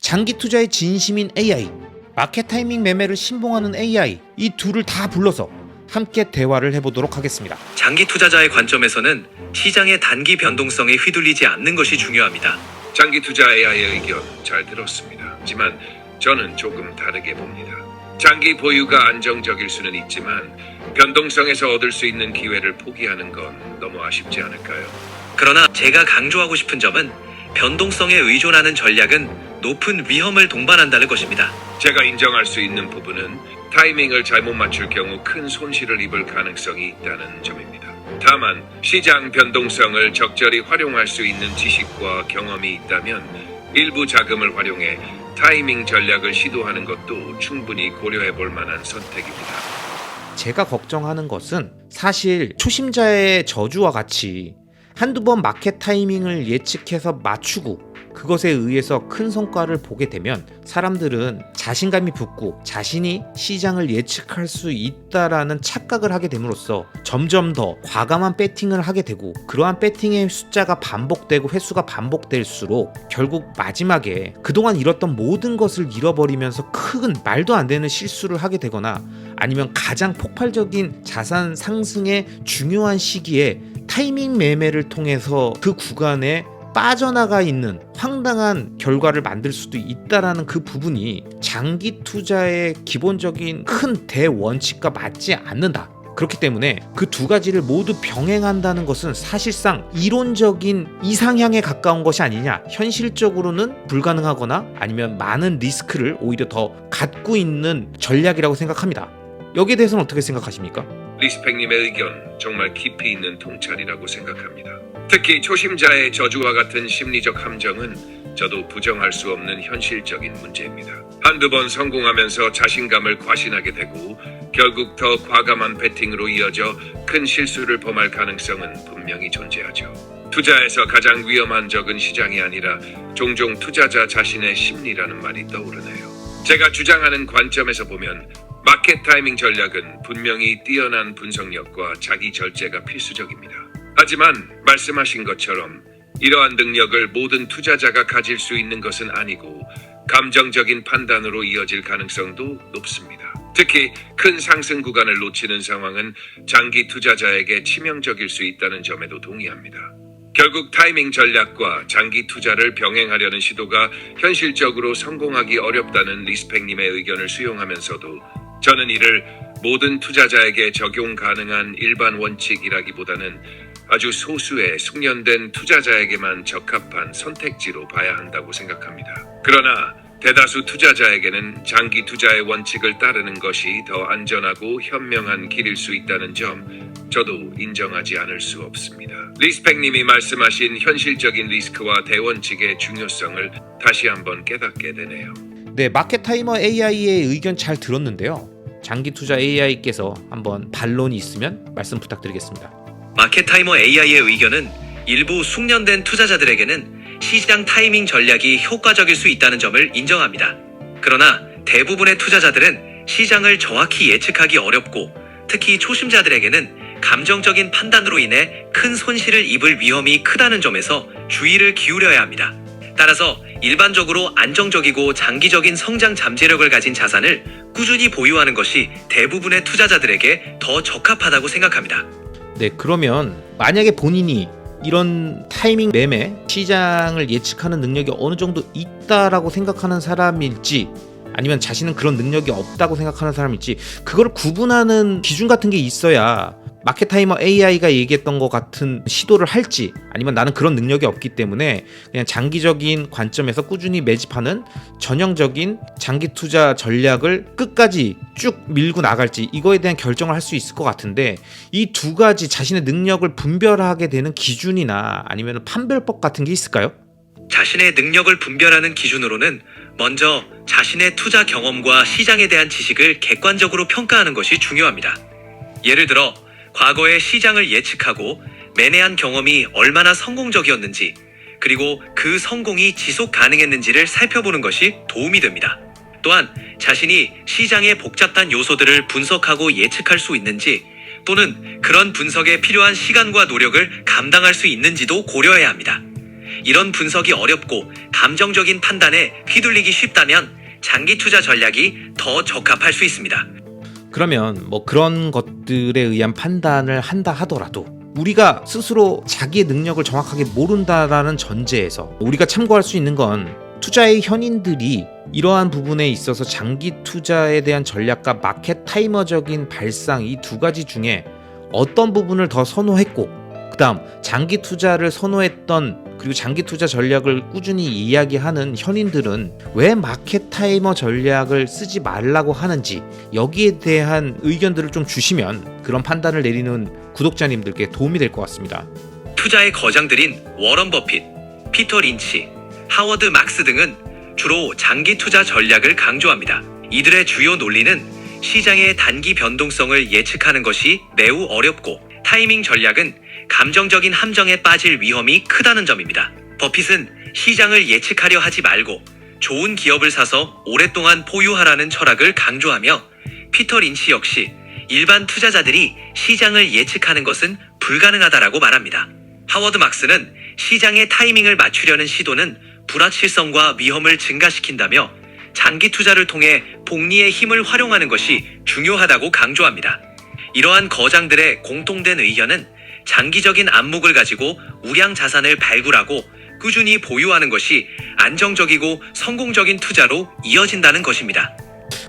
장기 투자의 진심인 AI, 마켓 타이밍 매매를 신봉하는 AI, 이 둘을 다 불러서 함께 대화를 해보도록 하겠습니다. 장기 투자자의 관점에서는 시장의 단기 변동성에 휘둘리지 않는 것이 중요합니다. 장기 투자 AI의 의견 잘 들었습니다. 하지만 저는 조금 다르게 봅니다. 장기 보유가 안정적일 수는 있지만 변동성에서 얻을 수 있는 기회를 포기하는 건 너무 아쉽지 않을까요? 그러나 제가 강조하고 싶은 점은 변동성에 의존하는 전략은 높은 위험을 동반한다는 것입니다. 제가 인정할 수 있는 부분은 타이밍을 잘못 맞출 경우 큰 손실을 입을 가능성이 있다는 점입니다. 다만 시장 변동성을 적절히 활용할 수 있는 지식과 경험이 있다면 일부 자금을 활용해 타이밍 전략을 시도하는 것도 충분히 고려해 볼 만한 선택입니다. 제가 걱정하는 것은 사실 초심자의 저주와 같이 한두 번 마켓 타이밍을 예측해서 맞추고 그것에 의해서 큰 성과를 보게 되면 사람들은 자신감이 붙고 자신이 시장을 예측할 수 있다라는 착각을 하게 됨으로써 점점 더 과감한 배팅을 하게 되고, 그러한 배팅의 숫자가 반복되고 횟수가 반복될수록 결국 마지막에 그동안 잃었던 모든 것을 잃어버리면서 큰 말도 안 되는 실수를 하게 되거나, 아니면 가장 폭발적인 자산 상승의 중요한 시기에 타이밍 매매를 통해서 그 구간에 빠져나가 있는 황당한 결과를 만들 수도 있다라는 그 부분이 장기 투자의 기본적인 큰 대원칙과 맞지 않는다. 그렇기 때문에 그 두 가지를 모두 병행한다는 것은 사실상 이론적인 이상향에 가까운 것이 아니냐, 현실적으로는 불가능하거나 아니면 많은 리스크를 오히려 더 갖고 있는 전략이라고 생각합니다. 여기에 대해서는 어떻게 생각하십니까? 리스펙님의 의견 정말 깊이 있는 통찰이라고 생각합니다. 특히 초심자의 저주와 같은 심리적 함정은 저도 부정할 수 없는 현실적인 문제입니다. 한두 번 성공하면서 자신감을 과신하게 되고 결국 더 과감한 배팅으로 이어져 큰 실수를 범할 가능성은 분명히 존재하죠. 투자에서 가장 위험한 적은 시장이 아니라 종종 투자자 자신의 심리라는 말이 떠오르네요. 제가 주장하는 관점에서 보면 마켓 타이밍 전략은 분명히 뛰어난 분석력과 자기 절제가 필수적입니다. 하지만 말씀하신 것처럼 이러한 능력을 모든 투자자가 가질 수 있는 것은 아니고 감정적인 판단으로 이어질 가능성도 높습니다. 특히 큰 상승 구간을 놓치는 상황은 장기 투자자에게 치명적일 수 있다는 점에도 동의합니다. 결국 타이밍 전략과 장기 투자를 병행하려는 시도가 현실적으로 성공하기 어렵다는 리스펙님의 의견을 수용하면서도 저는 이를 모든 투자자에게 적용 가능한 일반 원칙이라기보다는 아주 소수의 숙련된 투자자에게만 적합한 선택지로 봐야 한다고 생각합니다. 그러나 대다수 투자자에게는 장기 투자의 원칙을 따르는 것이 더 안전하고 현명한 길일 수 있다는 점 저도 인정하지 않을 수 없습니다. 리스펙님이 말씀하신 현실적인 리스크와 대원칙의 중요성을 다시 한번 깨닫게 되네요. 네, 마켓 타이머 AI의 의견 잘 들었는데요. 장기 투자 AI께서 한번 반론이 있으면 말씀 부탁드리겠습니다. 마켓 타이머 AI의 의견은 일부 숙련된 투자자들에게는 시장 타이밍 전략이 효과적일 수 있다는 점을 인정합니다. 그러나 대부분의 투자자들은 시장을 정확히 예측하기 어렵고, 특히 초심자들에게는 감정적인 판단으로 인해 큰 손실을 입을 위험이 크다는 점에서 주의를 기울여야 합니다. 따라서 일반적으로 안정적이고 장기적인 성장 잠재력을 가진 자산을 꾸준히 보유하는 것이 대부분의 투자자들에게 더 적합하다고 생각합니다. 네, 그러면 만약에 본인이 이런 타이밍 매매, 시장을 예측하는 능력이 어느 정도 있다라고 생각하는 사람일지, 아니면 자신은 그런 능력이 없다고 생각하는 사람일지, 그걸 구분하는 기준 같은 게 있어야 마켓 타이머 AI가 얘기했던 것 같은 시도를 할지, 아니면 나는 그런 능력이 없기 때문에 그냥 장기적인 관점에서 꾸준히 매집하는 전형적인 장기 투자 전략을 끝까지 쭉 밀고 나갈지, 이거에 대한 결정을 할 수 있을 것 같은데, 이 두 가지 자신의 능력을 분별하게 되는 기준이나 아니면 판별법 같은 게 있을까요? 자신의 능력을 분별하는 기준으로는 먼저 자신의 투자 경험과 시장에 대한 지식을 객관적으로 평가하는 것이 중요합니다. 예를 들어 과거의 시장을 예측하고 매매한 경험이 얼마나 성공적이었는지, 그리고 그 성공이 지속 가능했는지를 살펴보는 것이 도움이 됩니다. 또한 자신이 시장의 복잡한 요소들을 분석하고 예측할 수 있는지, 또는 그런 분석에 필요한 시간과 노력을 감당할 수 있는지도 고려해야 합니다. 이런 분석이 어렵고 감정적인 판단에 휘둘리기 쉽다면 장기 투자 전략이 더 적합할 수 있습니다. 그러면 뭐 그런 것들에 의한 판단을 한다 하더라도 우리가 스스로 자기의 능력을 정확하게 모른다라는 전제에서 우리가 참고할 수 있는 건 투자의 현인들이 이러한 부분에 있어서 장기 투자에 대한 전략과 마켓 타이머적인 발상 이 두 가지 중에 어떤 부분을 더 선호했고 그다음 장기 투자를 선호했던 그리고 장기 투자 전략을 꾸준히 이야기하는 현인들은 왜 마켓 타이머 전략을 쓰지 말라고 하는지 여기에 대한 의견들을 좀 주시면 그런 판단을 내리는 구독자님들께 도움이 될 것 같습니다. 투자의 거장들인 워런 버핏, 피터 린치, 하워드 막스 등은 주로 장기 투자 전략을 강조합니다. 이들의 주요 논리는 시장의 단기 변동성을 예측하는 것이 매우 어렵고 타이밍 전략은 감정적인 함정에 빠질 위험이 크다는 점입니다. 버핏은 시장을 예측하려 하지 말고 좋은 기업을 사서 오랫동안 보유하라는 철학을 강조하며 피터 린치 역시 일반 투자자들이 시장을 예측하는 것은 불가능하다라고 말합니다. 하워드 막스는 시장의 타이밍을 맞추려는 시도는 불확실성과 위험을 증가시킨다며 장기 투자를 통해 복리의 힘을 활용하는 것이 중요하다고 강조합니다. 이러한 거장들의 공통된 의견은 장기적인 안목을 가지고 우량 자산을 발굴하고 꾸준히 보유하는 것이 안정적이고 성공적인 투자로 이어진다는 것입니다.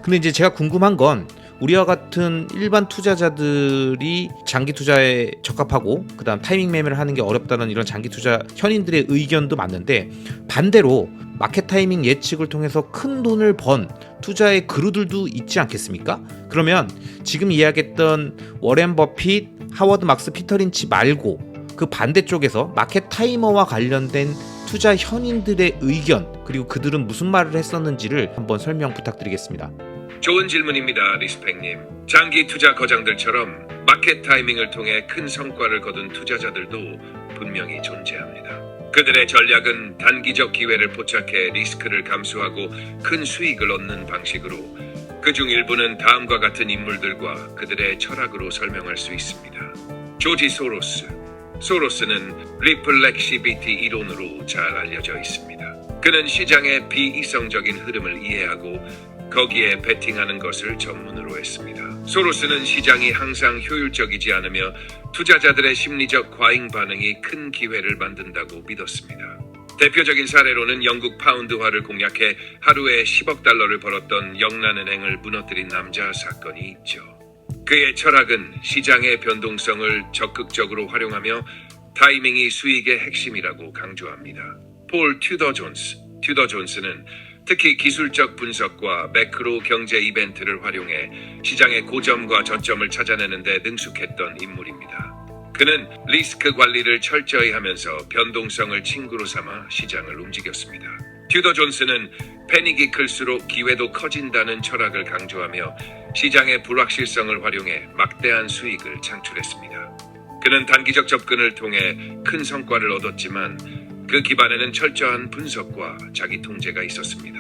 근데 이제 제가 궁금한 건 우리와 같은 일반 투자자들이 장기 투자에 적합하고 그다음 타이밍 매매를 하는 게 어렵다는 이런 장기 투자 현인들의 의견도 맞는데 반대로 마켓 타이밍 예측을 통해서 큰 돈을 번 투자의 그루들도 있지 않겠습니까? 그러면 지금 이야기했던 워렌 버핏, 하워드 막스, 피터 린치 말고 그 반대쪽에서 마켓 타이머와 관련된 투자 현인들의 의견 그리고 그들은 무슨 말을 했었는지를 한번 설명 부탁드리겠습니다. 좋은 질문입니다, 리스펙님. 장기 투자 거장들처럼 마켓 타이밍을 통해 큰 성과를 거둔 투자자들도 분명히 존재합니다. 그들의 전략은 단기적 기회를 포착해 리스크를 감수하고 큰 수익을 얻는 방식으로 그중 일부는 다음과 같은 인물들과 그들의 철학으로 설명할 수 있습니다. 조지 소로스. 소로스는 리플렉시비티 이론으로 잘 알려져 있습니다. 그는 시장의 비이성적인 흐름을 이해하고 거기에 베팅하는 것을 전문으로 했습니다. 소로스는 시장이 항상 효율적이지 않으며 투자자들의 심리적 과잉 반응이 큰 기회를 만든다고 믿었습니다. 대표적인 사례로는 영국 파운드화를 공략해 하루에 10억 달러를 벌었던 영란은행을 무너뜨린 남자 사건이 있죠. 그의 철학은 시장의 변동성을 적극적으로 활용하며 타이밍이 수익의 핵심이라고 강조합니다. 폴 튜더 존스. 튜더 존스는 특히 기술적 분석과 매크로 경제 이벤트를 활용해 시장의 고점과 저점을 찾아내는 데 능숙했던 인물입니다. 그는 리스크 관리를 철저히 하면서 변동성을 친구로 삼아 시장을 움직였습니다. 튜더 존스는 패닉이 클수록 기회도 커진다는 철학을 강조하며 시장의 불확실성을 활용해 막대한 수익을 창출했습니다. 그는 단기적 접근을 통해 큰 성과를 얻었지만 그 기반에는 철저한 분석과 자기 통제가 있었습니다.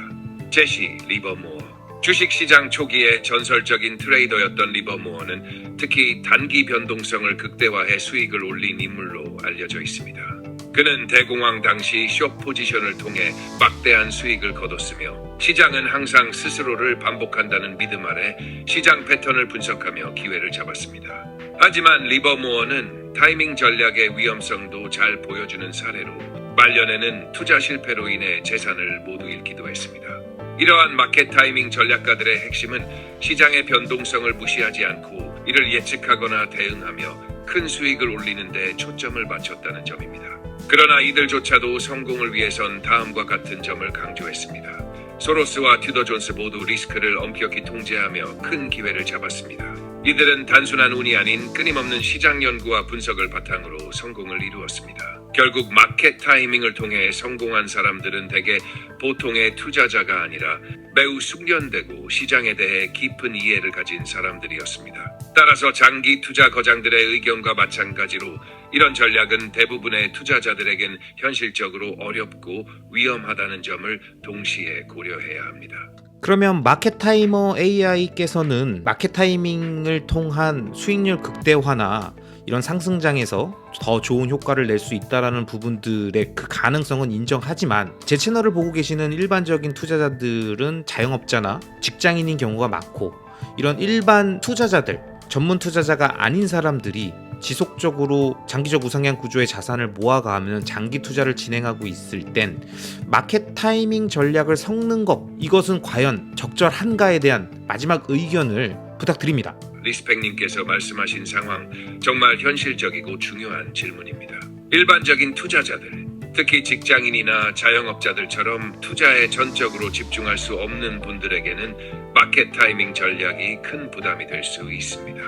제시 리버모어. 주식시장 초기에 전설적인 트레이더였던 리버모어는 특히 단기 변동성을 극대화해 수익을 올린 인물로 알려져 있습니다. 그는 대공황 당시 숏 포지션을 통해 막대한 수익을 거뒀으며 시장은 항상 스스로를 반복한다는 믿음 아래 시장 패턴을 분석하며 기회를 잡았습니다. 하지만 리버모어는 타이밍 전략의 위험성도 잘 보여주는 사례로 말년에는 투자 실패로 인해 재산을 모두 잃기도 했습니다. 이러한 마켓 타이밍 전략가들의 핵심은 시장의 변동성을 무시하지 않고 이를 예측하거나 대응하며 큰 수익을 올리는 데 초점을 맞췄다는 점입니다. 그러나 이들조차도 성공을 위해선 다음과 같은 점을 강조했습니다. 소로스와 튜더 존스 모두 리스크를 엄격히 통제하며 큰 기회를 잡았습니다. 이들은 단순한 운이 아닌 끊임없는 시장 연구와 분석을 바탕으로 성공을 이루었습니다. 결국 마켓 타이밍을 통해 성공한 사람들은 대개 보통의 투자자가 아니라 매우 숙련되고 시장에 대해 깊은 이해를 가진 사람들이었습니다. 따라서 장기 투자 거장들의 의견과 마찬가지로 이런 전략은 대부분의 투자자들에겐 현실적으로 어렵고 위험하다는 점을 동시에 고려해야 합니다. 그러면 마켓 타이머 AI께서는 마켓 타이밍을 통한 수익률 극대화나 이런 상승장에서 더 좋은 효과를 낼 수 있다라는 부분들의 그 가능성은 인정하지만 제 채널을 보고 계시는 일반적인 투자자들은 자영업자나 직장인인 경우가 많고 이런 일반 투자자들, 전문 투자자가 아닌 사람들이 지속적으로 장기적 우상향 구조의 자산을 모아가면 장기 투자를 진행하고 있을 땐 마켓 타이밍 전략을 섞는 것, 이것은 과연 적절한가에 대한 마지막 의견을 부탁드립니다. 리스펙님께서 말씀하신 상황 정말 현실적이고 중요한 질문입니다. 일반적인 투자자들, 특히 직장인이나 자영업자들처럼 투자에 전적으로 집중할 수 없는 분들에게는 마켓 타이밍 전략이 큰 부담이 될 수 있습니다.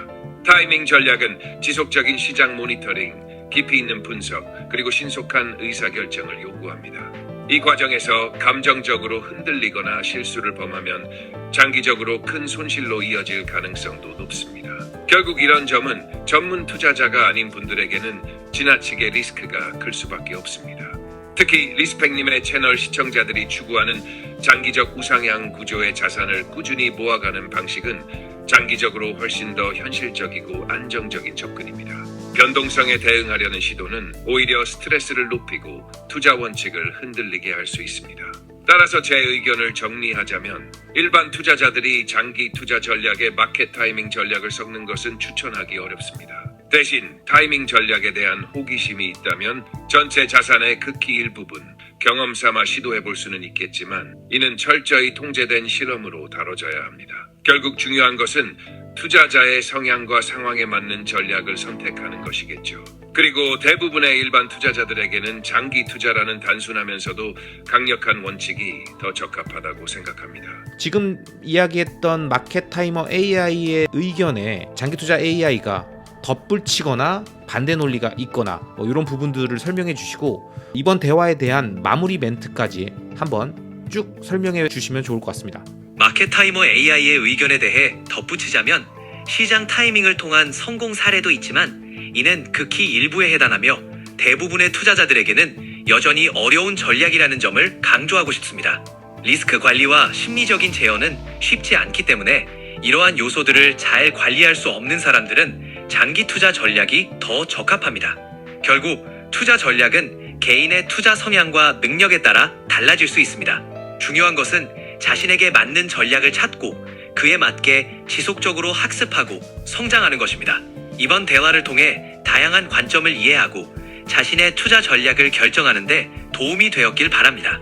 타이밍 전략은 지속적인 시장 모니터링, 깊이 있는 분석, 그리고 신속한 의사결정을 요구합니다. 이 과정에서 감정적으로 흔들리거나 실수를 범하면 장기적으로 큰 손실로 이어질 가능성도 높습니다. 결국 이런 점은 전문 투자자가 아닌 분들에게는 지나치게 리스크가 클 수밖에 없습니다. 특히 리스펙님의 채널 시청자들이 추구하는 장기적 우상향 구조의 자산을 꾸준히 모아가는 방식은 장기적으로 훨씬 더 현실적이고 안정적인 접근입니다. 변동성에 대응하려는 시도는 오히려 스트레스를 높이고 투자 원칙을 흔들리게 할 수 있습니다. 따라서 제 의견을 정리하자면 일반 투자자들이 장기 투자 전략에 마켓 타이밍 전략을 섞는 것은 추천하기 어렵습니다. 대신 타이밍 전략에 대한 호기심이 있다면 전체 자산의 극히 일부분 경험 삼아 시도해 볼 수는 있겠지만 이는 철저히 통제된 실험으로 다뤄져야 합니다. 결국 중요한 것은 투자자의 성향과 상황에 맞는 전략을 선택하는 것이겠죠. 그리고 대부분의 일반 투자자들에게는 장기 투자라는 단순하면서도 강력한 원칙이 더 적합하다고 생각합니다. 지금 이야기했던 마켓 타이머 AI의 의견에 장기 투자 AI가 덧붙이거나 반대 논리가 있거나 이런 부분들을 설명해 주시고 이번 대화에 대한 마무리 멘트까지 한번 쭉 설명해 주시면 좋을 것 같습니다. 마켓 타이머 AI의 의견에 대해 덧붙이자면 시장 타이밍을 통한 성공 사례도 있지만 이는 극히 일부에 해당하며 대부분의 투자자들에게는 여전히 어려운 전략이라는 점을 강조하고 싶습니다. 리스크 관리와 심리적인 제어는 쉽지 않기 때문에 이러한 요소들을 잘 관리할 수 없는 사람들은 장기 투자 전략이 더 적합합니다. 결국 투자 전략은 개인의 투자 성향과 능력에 따라 달라질 수 있습니다. 중요한 것은 자신에게 맞는 전략을 찾고 그에 맞게 지속적으로 학습하고 성장하는 것입니다. 이번 대화를 통해 다양한 관점을 이해하고 자신의 투자 전략을 결정하는 데 도움이 되었길 바랍니다.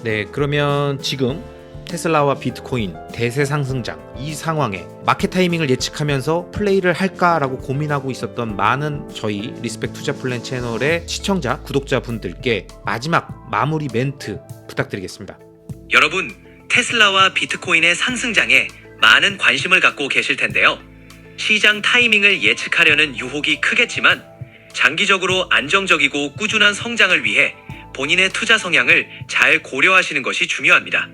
네, 그러면 지금 테슬라와 비트코인 대세 상승장 이 상황에 마켓 타이밍을 예측하면서 플레이를 할까라고 고민하고 있었던 많은 저희 리스펙 투자 플랜 채널의 시청자, 구독자분들께 마지막 마무리 멘트 부탁드리겠습니다. 여러분, 테슬라와 비트코인의 상승장에 많은 관심을 갖고 계실 텐데요. 시장 타이밍을 예측하려는 유혹이 크겠지만 장기적으로 안정적이고 꾸준한 성장을 위해 본인의 투자 성향을 잘 고려하시는 것이 중요합니다.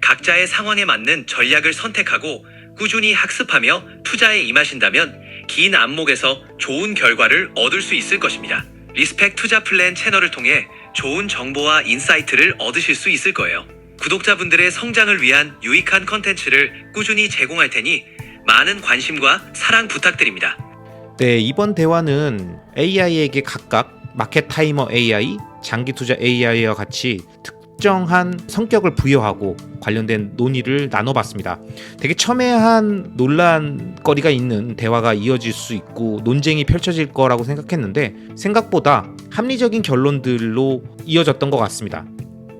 각자의 상황에 맞는 전략을 선택하고 꾸준히 학습하며 투자에 임하신다면 긴 안목에서 좋은 결과를 얻을 수 있을 것입니다. 리스펙 투자 플랜 채널을 통해 좋은 정보와 인사이트를 얻으실 수 있을 거예요. 구독자분들의 성장을 위한 유익한 컨텐츠를 꾸준히 제공할 테니 많은 관심과 사랑 부탁드립니다. 네, 이번 대화는 AI에게 각각 마켓 타이머 AI, 장기 투자 AI와 같이 특정한 성격을 부여하고 관련된 논의를 나눠봤습니다. 되게 첨예한 논란거리가 있는 대화가 이어질 수 있고 논쟁이 펼쳐질 거라고 생각했는데 생각보다 합리적인 결론들로 이어졌던 것 같습니다.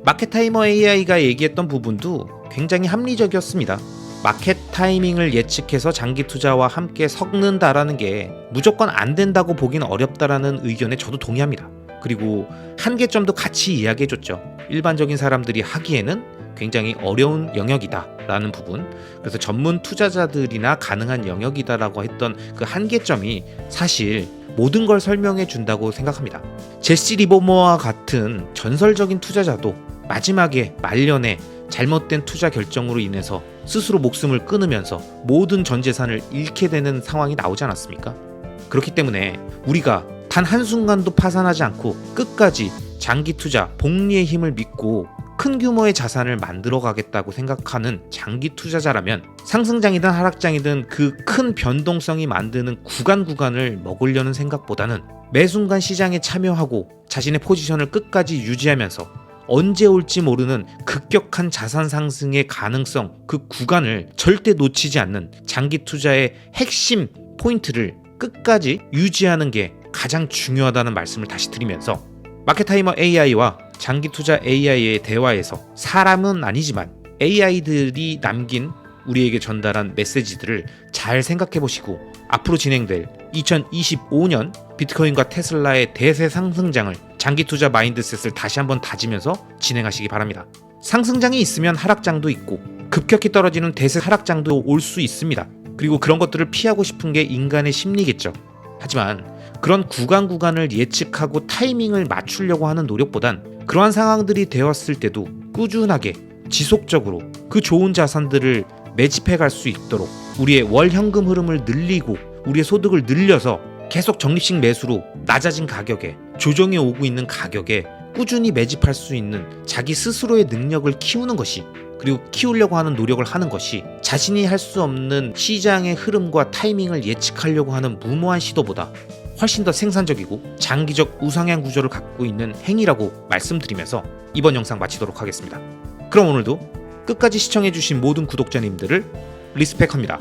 마켓 타이머 AI가 얘기했던 부분도 굉장히 합리적이었습니다. 마켓 타이밍을 예측해서 장기 투자와 함께 섞는다라는 게 무조건 안 된다고 보긴 어렵다라는 의견에 저도 동의합니다. 그리고 한계점도 같이 이야기해줬죠. 일반적인 사람들이 하기에는 굉장히 어려운 영역이다라는 부분, 그래서 전문 투자자들이나 가능한 영역이다라고 했던 그 한계점이 사실 모든 걸 설명해 준다고 생각합니다. 제시 리버머와 같은 전설적인 투자자도 마지막에 말년에 잘못된 투자 결정으로 인해서 스스로 목숨을 끊으면서 모든 전 재산을 잃게 되는 상황이 나오지 않았습니까? 그렇기 때문에 우리가 단 한순간도 파산하지 않고 끝까지 장기 투자, 복리의 힘을 믿고 큰 규모의 자산을 만들어 가겠다고 생각하는 장기 투자자라면 상승장이든 하락장이든 그 큰 변동성이 만드는 구간을 먹으려는 생각보다는 매 순간 시장에 참여하고 자신의 포지션을 끝까지 유지하면서 언제 올지 모르는 급격한 자산 상승의 가능성, 그 구간을 절대 놓치지 않는 장기 투자의 핵심 포인트를 끝까지 유지하는 게 가장 중요하다는 말씀을 다시 드리면서 마켓타이머 AI와 장기 투자 AI의 대화에서 사람은 아니지만 AI들이 남긴 우리에게 전달한 메시지들을 잘 생각해 보시고 앞으로 진행될 2025년 비트코인과 테슬라의 대세 상승장을 장기 투자 마인드셋을 다시 한번 다지면서 진행하시기 바랍니다. 상승장이 있으면 하락장도 있고 급격히 떨어지는 대세 하락장도 올 수 있습니다. 그리고 그런 것들을 피하고 싶은 게 인간의 심리겠죠. 하지만 그런 구간을 예측하고 타이밍을 맞추려고 하는 노력보단 그러한 상황들이 되었을 때도 꾸준하게 지속적으로 그 좋은 자산들을 매집해 갈 수 있도록 우리의 월 현금 흐름을 늘리고 우리의 소득을 늘려서 계속 적립식 매수로 낮아진 가격에 조정이 오고 있는 가격에 꾸준히 매집할 수 있는 자기 스스로의 능력을 키우는 것이, 그리고 키우려고 하는 노력을 하는 것이 자신이 할 수 없는 시장의 흐름과 타이밍을 예측하려고 하는 무모한 시도보다 훨씬 더 생산적이고 장기적 우상향 구조를 갖고 있는 행위라고 말씀드리면서 이번 영상 마치도록 하겠습니다. 그럼 오늘도 끝까지 시청해주신 모든 구독자님들을 리스펙합니다.